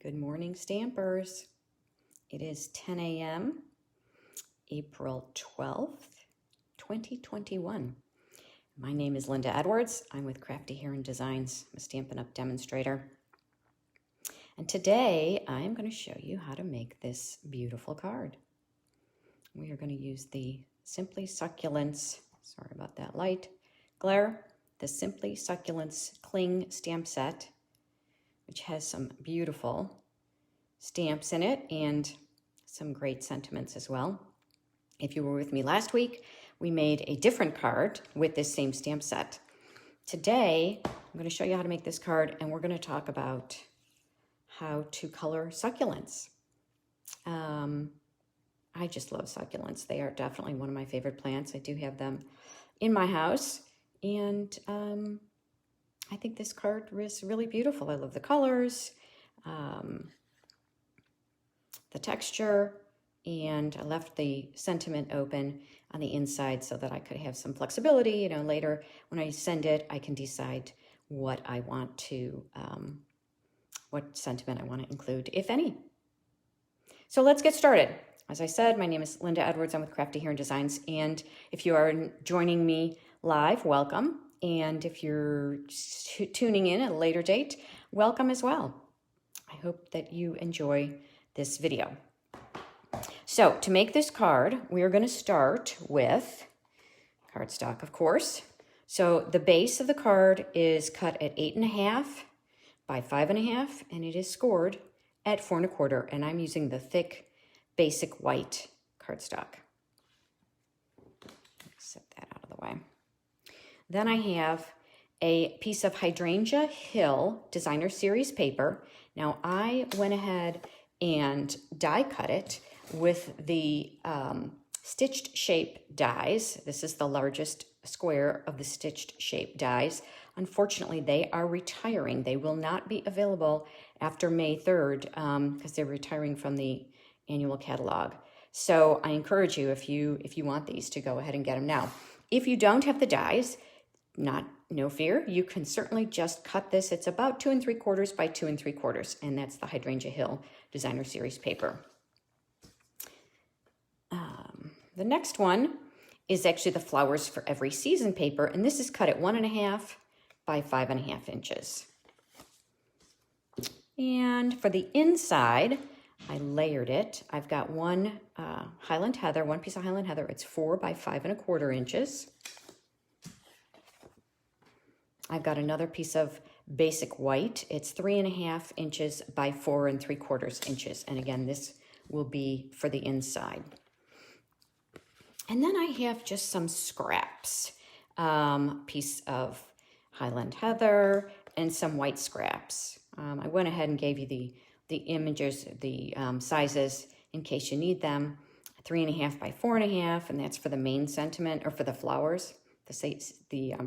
Good morning, Stampers. It is 10 a.m., April 12th, 2021. My name is Linda Edwards. I'm with Crafty Heron Designs. I'm a Stampin' Up demonstrator. And today I'm going to show you how to make this beautiful card. We are going to use the Simply Succulents, sorry about that light glare, the Simply Succulents Cling Stamp Set, which has some beautiful stamps in it and some great sentiments as well. If you were with me last week, we made a different card with this same stamp set. Today, I'm going to show you how to make this card, and we're going to talk about how to color succulents. I just love succulents. They are definitely one of my favorite plants. I do have them in my house, and I think this card is really beautiful. I love the colors, the texture, and I left the sentiment open on the inside so that I could have some flexibility. You know, later when I send it, I can decide what I want to, what sentiment I want to include, if any. So let's get started. As I said, my name is Linda Edwards. I'm with Crafty Heron Designs, and if you are joining me live, welcome. And if you're tuning in at a later date, welcome as well. I hope that you enjoy this video. So to make this card, we are going to start with cardstock, of course. So the base of the card is cut at 8.5 by 5.5, and it is scored at 4.25, and I'm using the thick, basic white cardstock. Set that out of the way. Then I have a piece of Hydrangea Hill Designer Series paper. Now I went ahead and die cut it with the stitched shape dies. This is the largest square of the stitched shape dies. Unfortunately, they are retiring. They will not be available after May 3rd because they're retiring from the annual catalog. So I encourage you, if you want these, to go ahead and get them now. If you don't have the dies, no fear, you can certainly just cut this. It's about 2 3/4 by 2 3/4, and that's the Hydrangea Hill Designer Series paper. The next one is actually the Flowers for Every Season paper, and this is cut at 1.5 by 5.5 inches. And for the inside, I layered it. I've got one Highland Heather, one piece of Highland Heather. It's 4 by 5.25 inches. I've got another piece of basic white. It's 3.5 inches by 4 3/4 inches. And again, this will be for the inside. And then I have just some scraps, piece of Highland Heather and some white scraps. I went ahead and gave you the images, the sizes in case you need them. 3.5 by 4.5, and that's for the main sentiment, or for the flowers, the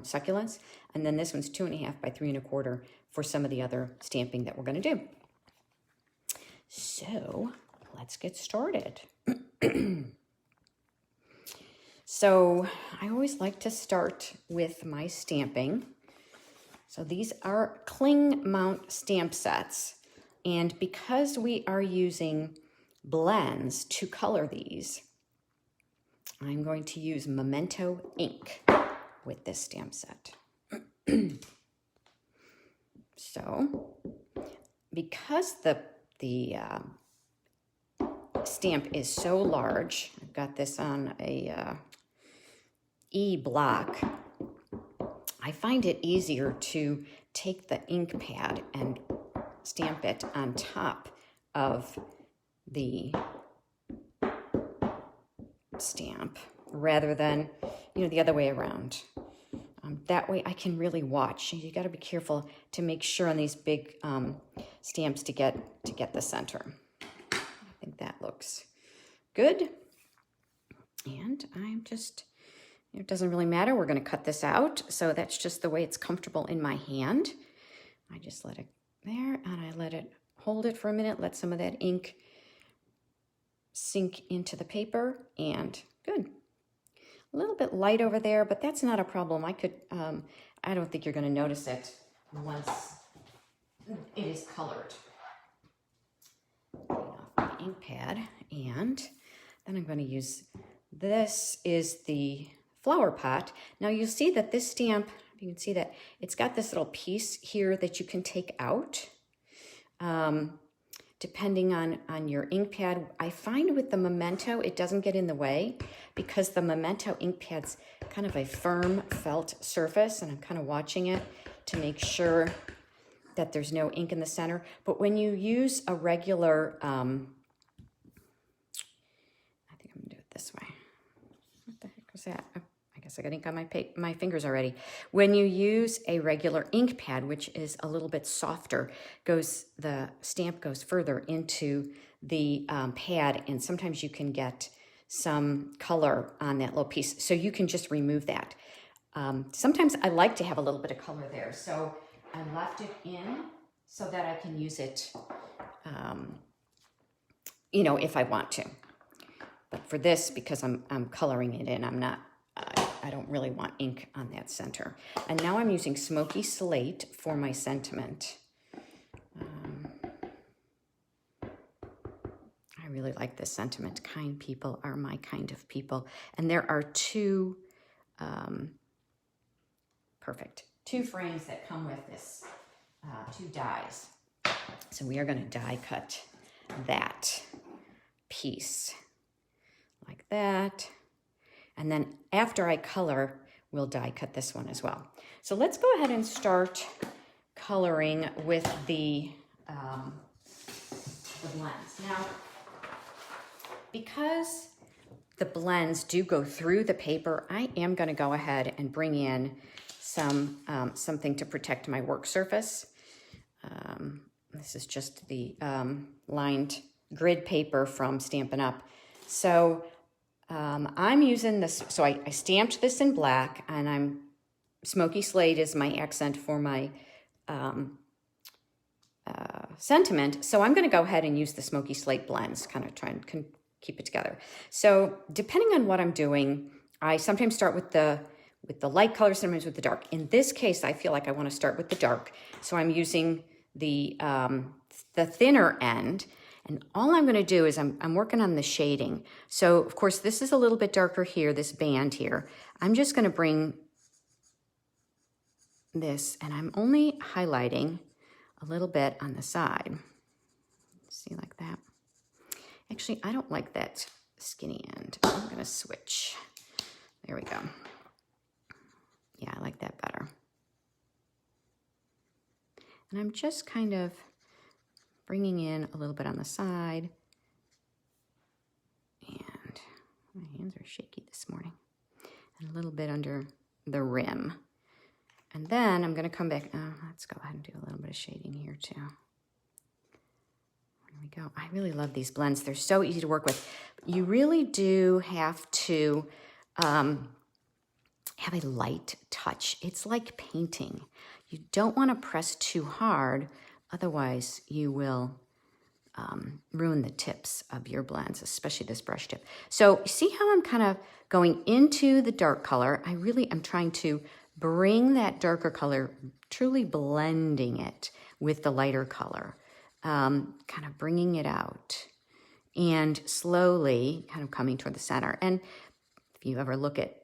succulents. And then this one's 2.5 by 3.25 for some of the other stamping that we're going to do. So let's get started. So I always like to start with my stamping. So these are cling mount stamp sets. And because we are using blends to color these, I'm going to use Memento ink with this stamp set. So because the stamp is so large, I've got this on a E block, I find it easier to take the ink pad and stamp it on top of the stamp rather than, the other way around. That way I can really watch. You got to be careful to make sure on these big stamps to get the center. I think that looks good. And I'm just, it doesn't really matter. We're going to cut this out. So that's just the way it's comfortable in my hand. I just let it there, and I let it hold it for a minute, let some of that ink sink into the paper, and good. A little bit light over there, but that's not a problem. I don't think you're going to notice it once it is colored. off my ink pad, and then I'm going to use, this is the flower pot. Now you'll see that this stamp, you can see that it's got this little piece here that you can take out. Depending on your ink pad, I find with the Memento, it doesn't get in the way because the Memento ink pad's kind of a firm felt surface, and I'm kind of watching it to make sure that there's no ink in the center. But when you use a regular, I think I'm gonna do it this way. What the heck was that? Oh, I guess I got ink on my fingers already. When you use a regular ink pad, which is a little bit softer, the stamp goes further into the pad, and sometimes you can get some color on that little piece. So you can just remove that. Sometimes I like to have a little bit of color there. So I left it in so that I can use it, you know, if I want to. But for this, because I'm coloring it in, I don't really want ink on that center. And now I'm using Smoky Slate for my sentiment. I really like this sentiment. Kind people are my kind of people. And there are two frames that come with this, two dies. So we are going to die cut that piece like that. And then after I color, we'll die cut this one as well. So let's go ahead and start coloring with the blends. Now, because the blends do go through the paper, I am going to go ahead and bring in something to protect my work surface. This is just the lined grid paper from Stampin' Up. So I'm using this, so I stamped this in black, and Smoky Slate is my accent for my sentiment. So I'm going to go ahead and use the Smoky Slate blends, kind of try and keep it together. So depending on what I'm doing, I sometimes start with the light color, sometimes with the dark. In this case, I feel like I want to start with the dark. So I'm using the thinner end. And all I'm going to do is I'm working on the shading. So, of course, this is a little bit darker here, this band here. I'm just going to bring this, and I'm only highlighting a little bit on the side. See, like that. Actually, I don't like that skinny end. I'm going to switch. There we go. Yeah, I like that better. And I'm just kind of bringing in a little bit on the side. And my hands are shaky this morning. And a little bit under the rim. And then I'm going to come back. Let's go ahead and do a little bit of shading here too. There we go. I really love these blends. They're so easy to work with. You really do have to have a light touch. It's like painting. You don't want to press too hard. Otherwise, you will ruin the tips of your blends, especially this brush tip. So see how I'm kind of going into the dark color? I really am trying to bring that darker color, truly blending it with the lighter color, kind of bringing it out and slowly kind of coming toward the center. And if you ever look at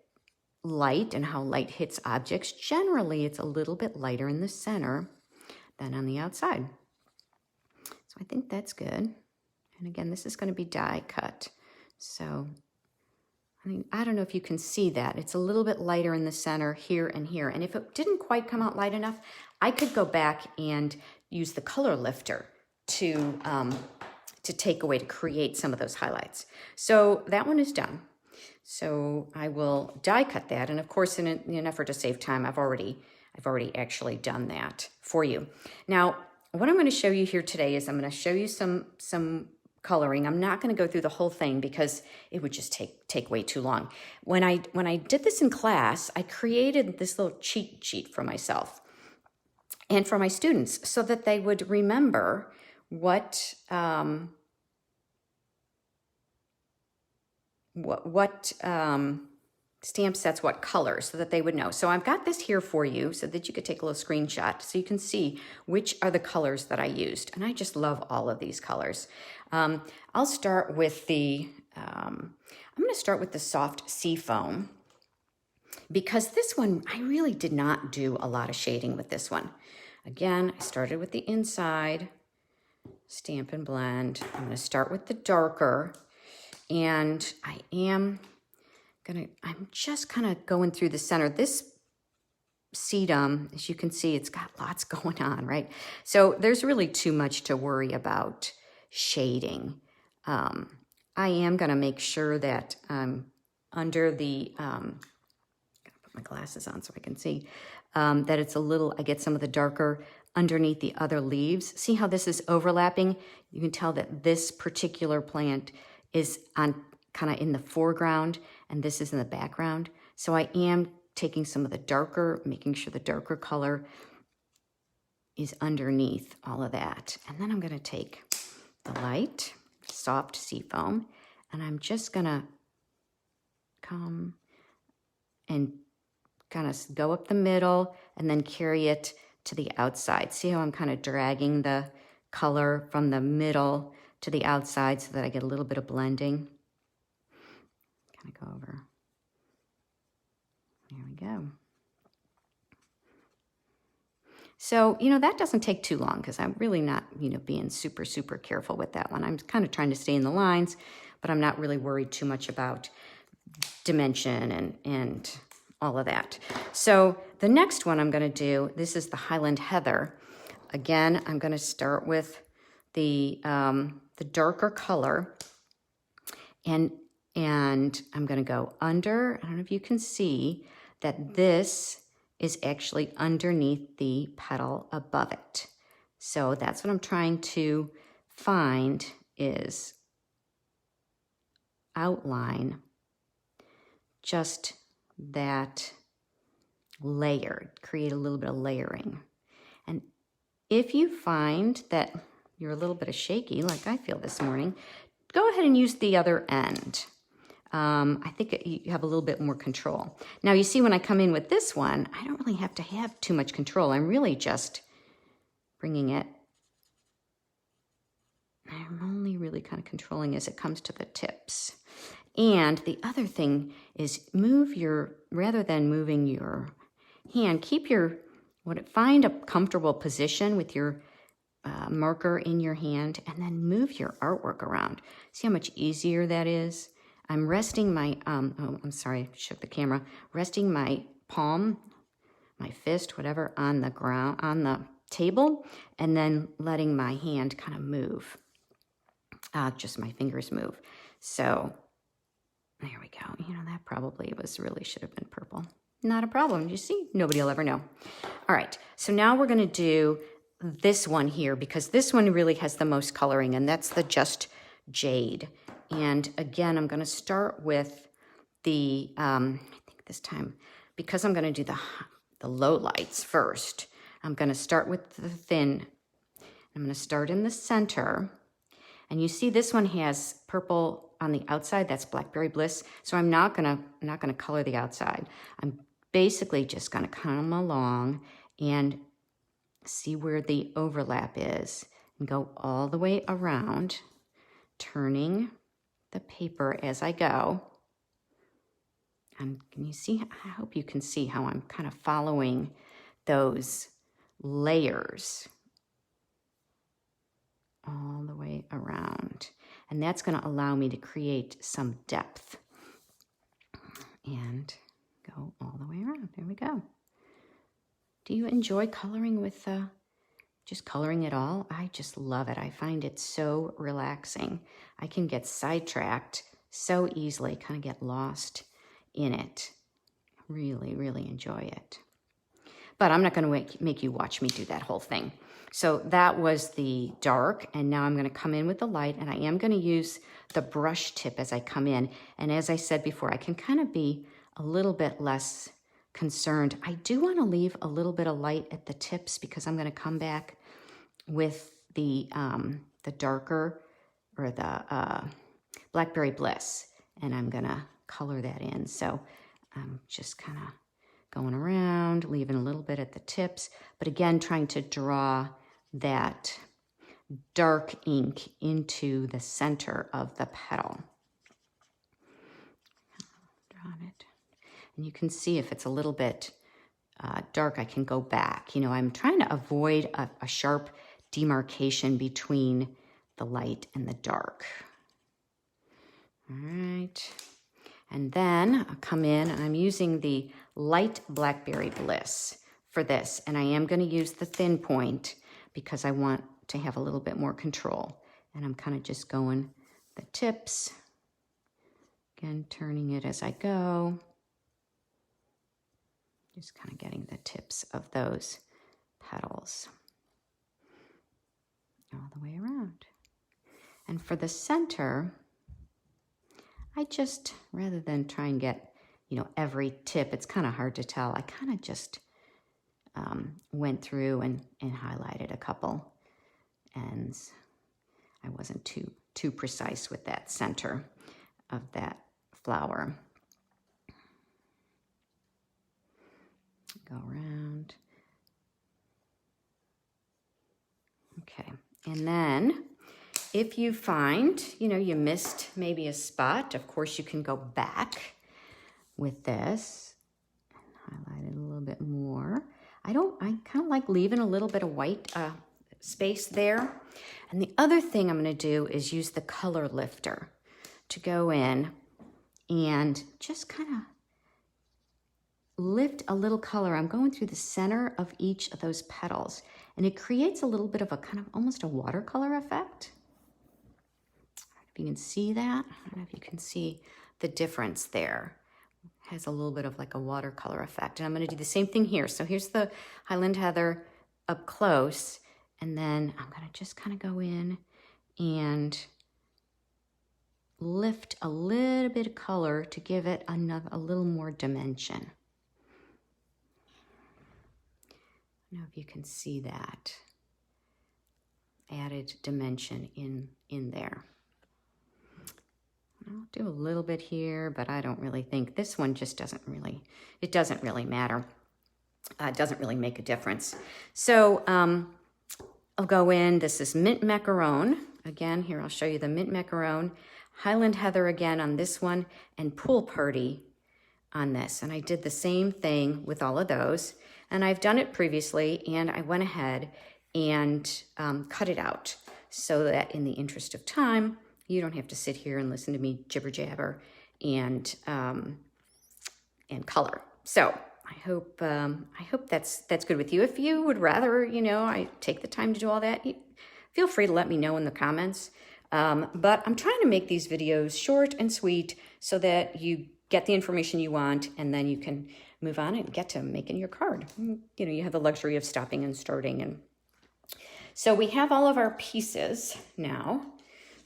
light and how light hits objects, generally it's a little bit lighter in the center than on the outside. So I think that's good. And again, this is going to be die cut. So I don't know if you can see that. It's a little bit lighter in the center here and here. And if it didn't quite come out light enough, I could go back and use the color lifter to take away, to create some of those highlights. So that one is done. So I will die cut that. And of course, in an effort to save time, I've already actually done that for you. Now, what I'm going to show you here today is I'm going to show you some coloring. I'm not going to go through the whole thing because it would just take way too long. When I did this in class, I created this little cheat sheet for myself and for my students so that they would remember what stamp sets what colors so that they would know. So I've got this here for you so that you could take a little screenshot so you can see which are the colors that I used. And I just love all of these colors. I'll start with I'm going to start with the soft Seafoam because this one, I really did not do a lot of shading with this one. Again, I started with the inside, Stampin' Blend. I'm going to start with the darker, and I'm just kind of going through the center. This sedum, as you can see, it's got lots going on, right? So there's really too much to worry about shading. I am going to make sure that under the, I'm going to put my glasses on so I can see, that it's a little, I get some of the darker underneath the other leaves. See how this is overlapping? You can tell that this particular plant is on kind of in the foreground and this is in the background. So I am taking some of the darker, making sure the darker color is underneath all of that. And then I'm going to take the light, soft Seafoam, and I'm just going to come and kind of go up the middle and then carry it to the outside. See how I'm kind of dragging the color from the middle to the outside so that I get a little bit of blending. Kind of go over. There we go. So, that doesn't take too long because I'm really not, being super, super careful with that one. I'm kind of trying to stay in the lines, but I'm not really worried too much about dimension and all of that. So the next one I'm going to do, this is the Highland Heather. Again, I'm going to start with the darker color, and I'm going to go under. I don't know if you can see that this is actually underneath the petal above it. So that's what I'm trying to find, is outline just that layer, create a little bit of layering. And if you find that you're a little bit shaky, like I feel this morning, go ahead and use the other end. I think you have a little bit more control. Now you see when I come in with this one, I don't really have to have too much control. I'm really just bringing it. I'm only really kind of controlling as it comes to the tips. And the other thing is rather than moving your hand, find a comfortable position with your marker in your hand and then move your artwork around. See how much easier that is? I'm resting my, I'm sorry, I shook the camera, resting my palm, my fist, whatever, on the ground, on the table, and then letting my hand kind of move. Just my fingers move. So there we go. That probably should have been purple. Not a problem. You see, nobody will ever know. All right, so now we're going to do this one here because this one really has the most coloring, and that's the Just Jade. And again, I'm going to start with the, I think this time, because I'm going to do the low lights first, I'm going to start with the thin. I'm going to start in the center. And you see this one has purple on the outside. That's Blackberry Bliss. So I'm not going to color the outside. I'm basically just going to come along and see where the overlap is and go all the way around, turning the paper as I go. And can you see? I hope you can see how I'm kind of following those layers all the way around. And that's going to allow me to create some depth. And go all the way around. There we go. Do you enjoy coloring with just coloring it all? I just love it. I find it so relaxing. I can get sidetracked so easily, kind of get lost in it. Really, really enjoy it. But I'm not going to make you watch me do that whole thing. So that was the dark, and now I'm going to come in with the light, and I am going to use the brush tip as I come in. And as I said before, I can kind of be a little bit less concerned. I do want to leave a little bit of light at the tips because I'm going to come back with the darker, or the Blackberry Bliss, and I'm going to color that in. So I'm just kind of going around, leaving a little bit at the tips, but again, trying to draw that dark ink into the center of the petal. Drawn it. And you can see if it's a little bit dark, I can go back. You know, I'm trying to avoid a sharp demarcation between the light and the dark. All right. And then I'll come in, and I'm using the light Blackberry Bliss for this. And I am going to use the thin point because I want to have a little bit more control. And I'm kind of just going the tips. Again, turning it as I go. Just kind of getting the tips of those petals all the way around. And for the center, I just, rather than try and get, you know, every tip, it's kind of hard to tell. I kind of just went through and highlighted a couple ends. I wasn't too precise with that center of that flower. Go around. Okay, and then if you find, you know, you missed maybe a spot, of course you can go back with this and highlight it a little bit more. I kind of like leaving a little bit of white space there. And the other thing I'm going to do is use the color lifter to go in and just kind of lift a little color. I'm going through the center of each of those petals, and it creates a little bit of a kind of almost a watercolor effect. If you can see that, I don't know if you can see the difference there. It has a little bit of like a watercolor effect. And I'm going to do the same thing here. So here's the Highland Heather up close, and then I'm going to just kind of go in and lift a little bit of color to give it a little more dimension. I don't know if you can see that added dimension in there. I'll do a little bit here, but I don't really think this one just doesn't really matter. It doesn't really make a difference. So I'll go in, this is Mint Macaron. Again, here I'll show you the Mint Macaron, Highland Heather again on this one, and Pool Party on this. And I did the same thing with all of those. And I've done it previously, and I went ahead and cut it out so that in the interest of time, you don't have to sit here and listen to me jibber jabber and color. So I hope that's good with you. If you would rather, you know, I take the time to do all that, feel free to let me know in the comments. But I'm trying to make these videos short and sweet so that you get the information you want, and then you can move on and get to making your card. You know, you have the luxury of stopping and starting. And so we have all of our pieces now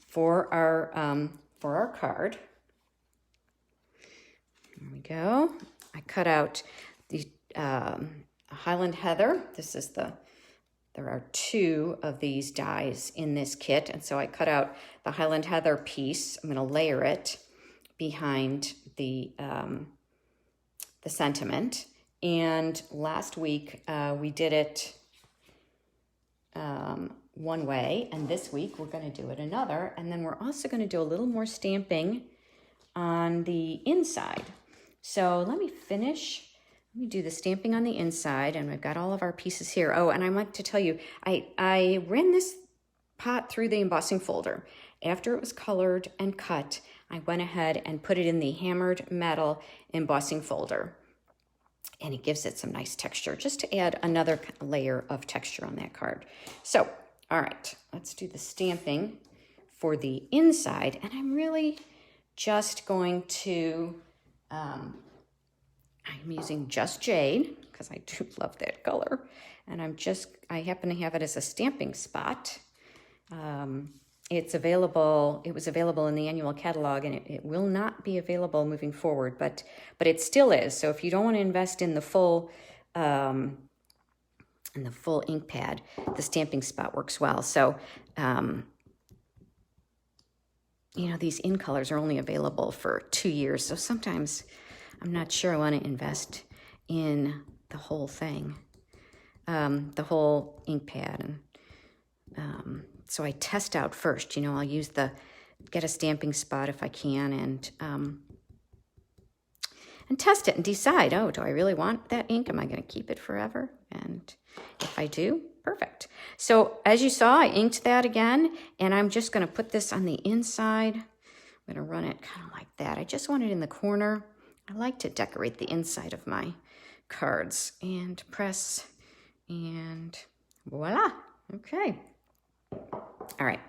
for our card. There we go. I cut out the Highland Heather. There are 2 of these dies in this kit, and so I cut out the Highland Heather piece. I'm going to layer it behind the sentiment. And last week we did it one way, and this week we're going to do it another. And then we're also going to do a little more stamping on the inside. So let me do the stamping on the inside, and I've got all of our pieces here. Oh, and I want to tell you, I ran this pot through the embossing folder. After it was colored and cut, I went ahead and put it in the hammered metal embossing folder. And it gives it some nice texture, just to add another layer of texture on that card. So, all right, let's do the stamping for the inside. And I'm really just going to, I'm using Just Jade, because I do love that color. And I happen to have it as a stamping spot. It was available in the annual catalog, and it will not be available moving forward, but it still is. So if you don't want to invest in the full ink pad, the stamping spot works well. So you know, these in colors are only available for 2 years, so sometimes I'm not sure I want to invest in the whole thing, the whole ink pad. And so I test out first. You know, I'll use get a stamping spot if I can, and test it and decide, oh, do I really want that ink? Am I going to keep it forever? And if I do, perfect. So as you saw, I inked that again, and I'm just going to put this on the inside. I'm going to run it kind of like that. I just want it in the corner. I like to decorate the inside of my cards, and press, and voila. Okay. All right.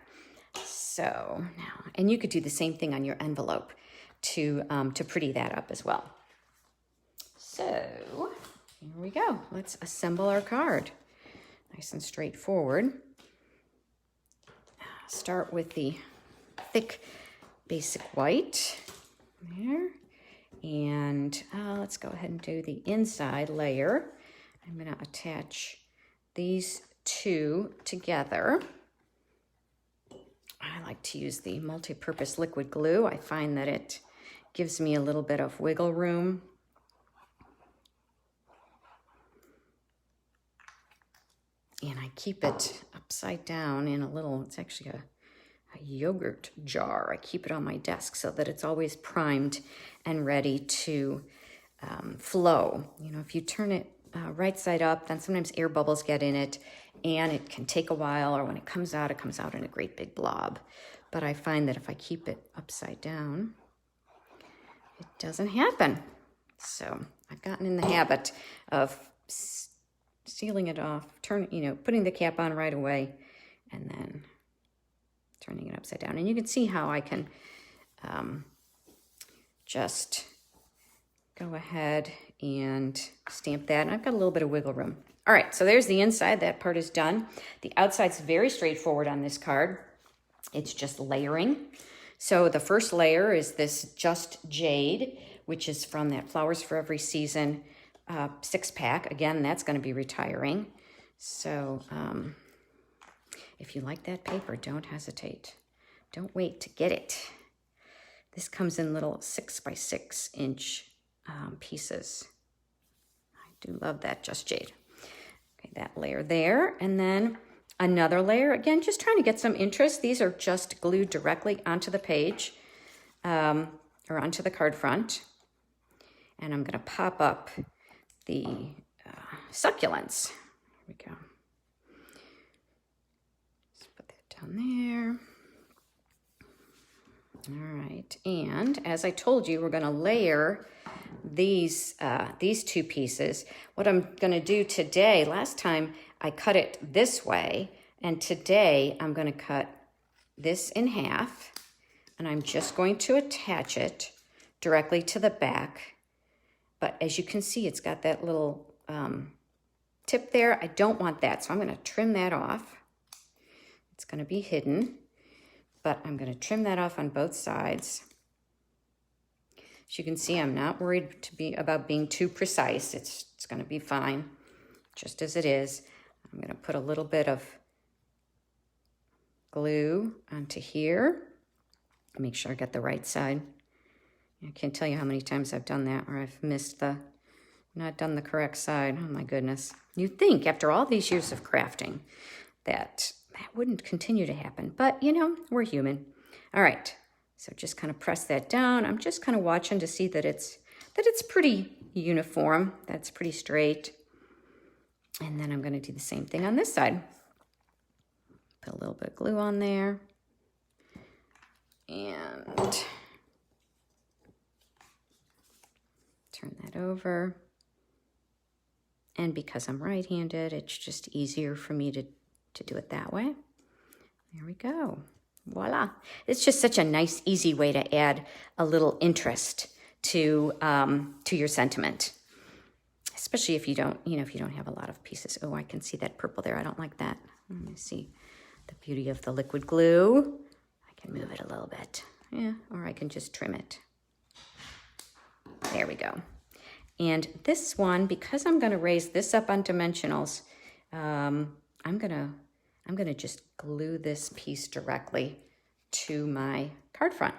So now, and you could do the same thing on your envelope to pretty that up as well. So here we go. Let's assemble our card. Nice and straightforward. Start with the thick basic white there. And let's go ahead and do the inside layer. I'm going to attach these two together. I like to use the multi-purpose liquid glue. I find that it gives me a little bit of wiggle room. And I keep it upside down in a little, it's actually a yogurt jar. I keep it on my desk so that it's always primed and ready to flow. You know, if you turn it right side up, then sometimes air bubbles get in it and it can take a while, or when it comes out in a great big blob. But I find that if I keep it upside down, it doesn't happen. So I've gotten in the habit of sealing it off, putting the cap on right away, and then turning it upside down. And you can see how I can just go ahead and stamp that. And I've got a little bit of wiggle room. All right, so there's the inside. That part is done. The outside's very straightforward on this card. It's just layering. So the first layer is this Just Jade, which is from that Flowers for Every Season 6-pack. Again, that's going to be retiring. So if you like that paper, don't hesitate. Don't wait to get it. This comes in little 6 by 6 inch pieces. I do love that Just Jade. Okay, that layer there. And then another layer. Again, just trying to get some interest. These are just glued directly onto the page or onto the card front. And I'm going to pop up the succulents. Here we go. Let's put that down there. All right, and as I told you, we're going to layer these two pieces. What I'm going to do today, last time I cut it this way, and today I'm going to cut this in half, and I'm just going to attach it directly to the back. But as you can see, it's got that little tip there. I don't want that, so I'm going to trim that off. It's going to be hidden, but I'm going to trim that off on both sides. As you can see, I'm not worried about being too precise. It's going to be fine, just as it is. I'm going to put a little bit of glue onto here. Make sure I get the right side. I can't tell you how many times I've done that, or I've not done the correct side. Oh my goodness. You'd think after all these years of crafting that wouldn't continue to happen, but you know, we're human. All right, so just kind of press that down. I'm just kind of watching to see that it's pretty uniform, that's pretty straight. And then I'm going to do the same thing on this side. Put a little bit of glue on there. And turn that over. And because I'm right-handed, it's just easier for me to do it that way. There we go. Voila. It's just such a nice, easy way to add a little interest to your sentiment. Especially if you don't have a lot of pieces. Oh, I can see that purple there. I don't like that. Let me see the beauty of the liquid glue. I can move it a little bit. Yeah, or I can just trim it. There we go. And this one, because I'm going to raise this up on dimensionals, I'm gonna just glue this piece directly to my card front.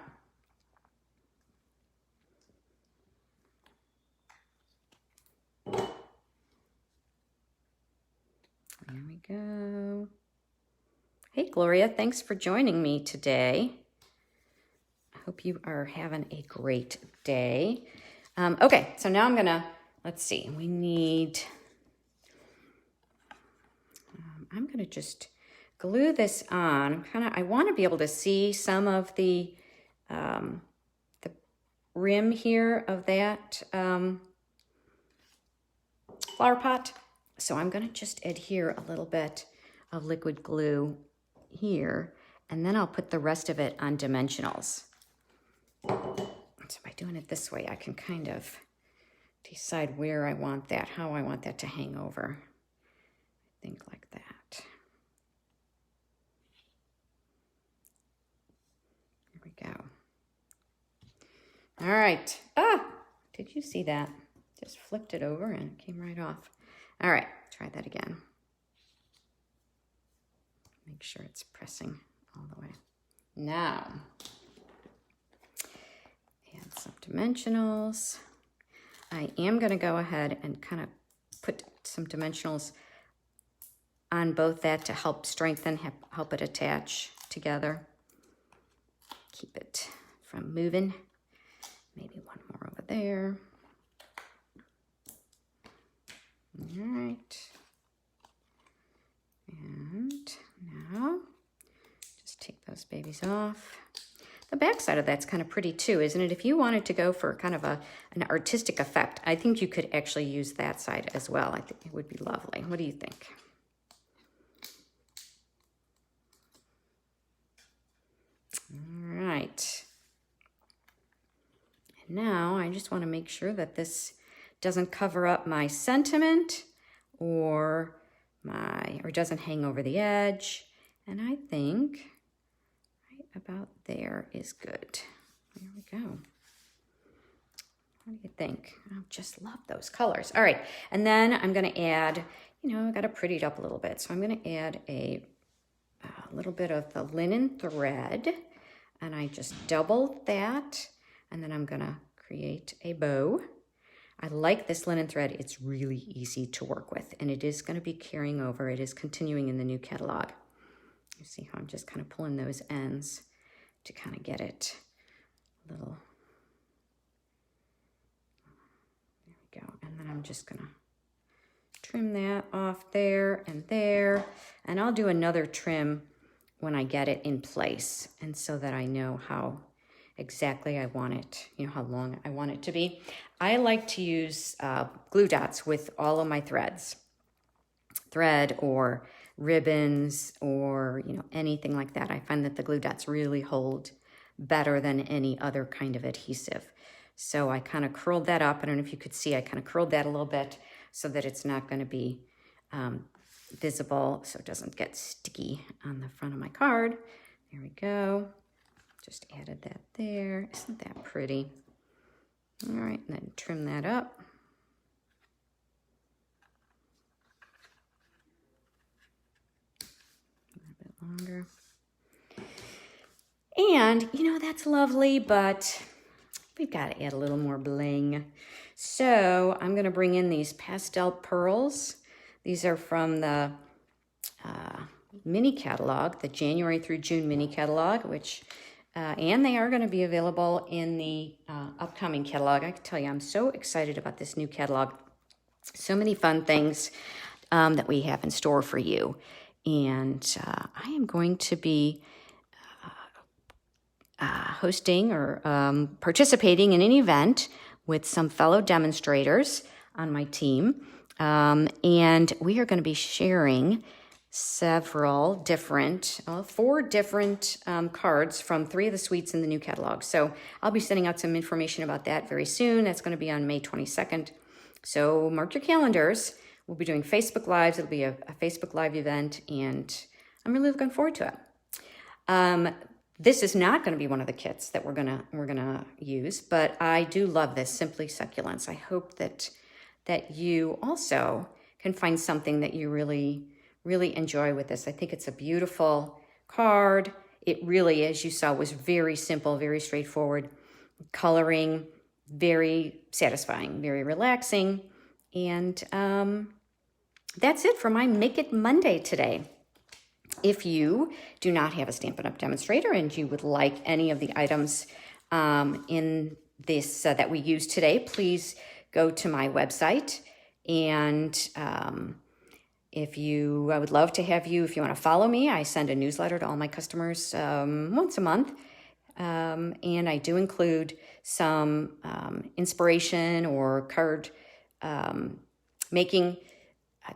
we go. Hey, Gloria, thanks for joining me today. I hope you are having a great day. Okay, so now I'm gonna, let's see, we need, I'm gonna just glue this on. I want to be able to see some of the rim here of that flower pot. So I'm gonna just adhere a little bit of liquid glue here, and then I'll put the rest of it on dimensionals. So by doing it this way, I can kind of decide where I want that, how I want that to hang over. I think like that. There we go. All right. Ah, did you see that? Just flipped it over and it came right off. All right, try that again. Make sure it's pressing all the way. Now, add some dimensionals. I am going to go ahead and kind of put some dimensionals on both that to help strengthen, help it attach together. Keep it from moving. Maybe one more over there. All right. And now, just take those babies off. The back side of that's kind of pretty too, isn't it? If you wanted to go for kind of an artistic effect, I think you could actually use that side as well. I think it would be lovely. What do you think? All right. And now I just want to make sure that this doesn't cover up my sentiment or doesn't hang over the edge. And I think right about there is good. There we go. What do you think? I just love those colors. All right, and then I'm going to add, I got to pretty it up a little bit. So I'm going to add a little bit of the linen thread, and I just doubled that, and then I'm going to create a bow. I like this linen thread. It's really easy to work with, and it is going to be carrying over. It is continuing in the new catalog. You see how I'm just kind of pulling those ends to kind of get it a little. There we go. And then I'm just going to trim that off there, and I'll do another trim when I get it in place, and so that I know how exactly I want it, how long I want it to be. I like to use glue dots with all of my thread or ribbons or, anything like that. I find that the glue dots really hold better than any other kind of adhesive. So I kind of curled that up. I don't know if you could see, I kind of curled that a little bit so that it's not going to be visible, so it doesn't get sticky on the front of my card. There we go. Just added that there. Isn't that pretty? All right, and then trim that up. A little bit longer. And, that's lovely, but we've got to add a little more bling. So I'm going to bring in these Pastel Pearls. These are from the mini catalog, the January through June mini catalog, which and they are going to be available in the upcoming catalog. I can tell you, I'm so excited about this new catalog. So many fun things that we have in store for you. And I am going to be hosting or participating in an event with some fellow demonstrators on my team. And we are going to be sharing several different, 4 different cards from 3 of the suites in the new catalog. So I'll be sending out some information about that very soon. That's going to be on May 22nd. So mark your calendars. We'll be doing Facebook Lives. It'll be a Facebook Live event, and I'm really looking forward to it. This is not going to be one of the kits that we're gonna use, but I do love this Simply Succulents. I hope that you also can find something that you really enjoy with this. I think it's a beautiful card. It really, as you saw, was very simple, very straightforward. Coloring, very satisfying, very relaxing. And that's it for my Make It Monday today. If you do not have a Stampin' Up! Demonstrator and you would like any of the items in this that we use today, please go to my website. And I would love to have you, if you want to follow me, I send a newsletter to all my customers once a month. And I do include some inspiration or card making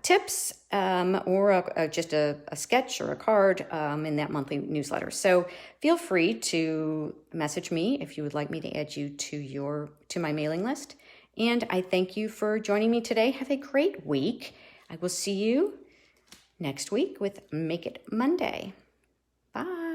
tips or just a sketch or a card in that monthly newsletter. So feel free to message me if you would like me to add you to my mailing list. And I thank you for joining me today. Have a great week. I will see you next week with Make It Monday. Bye.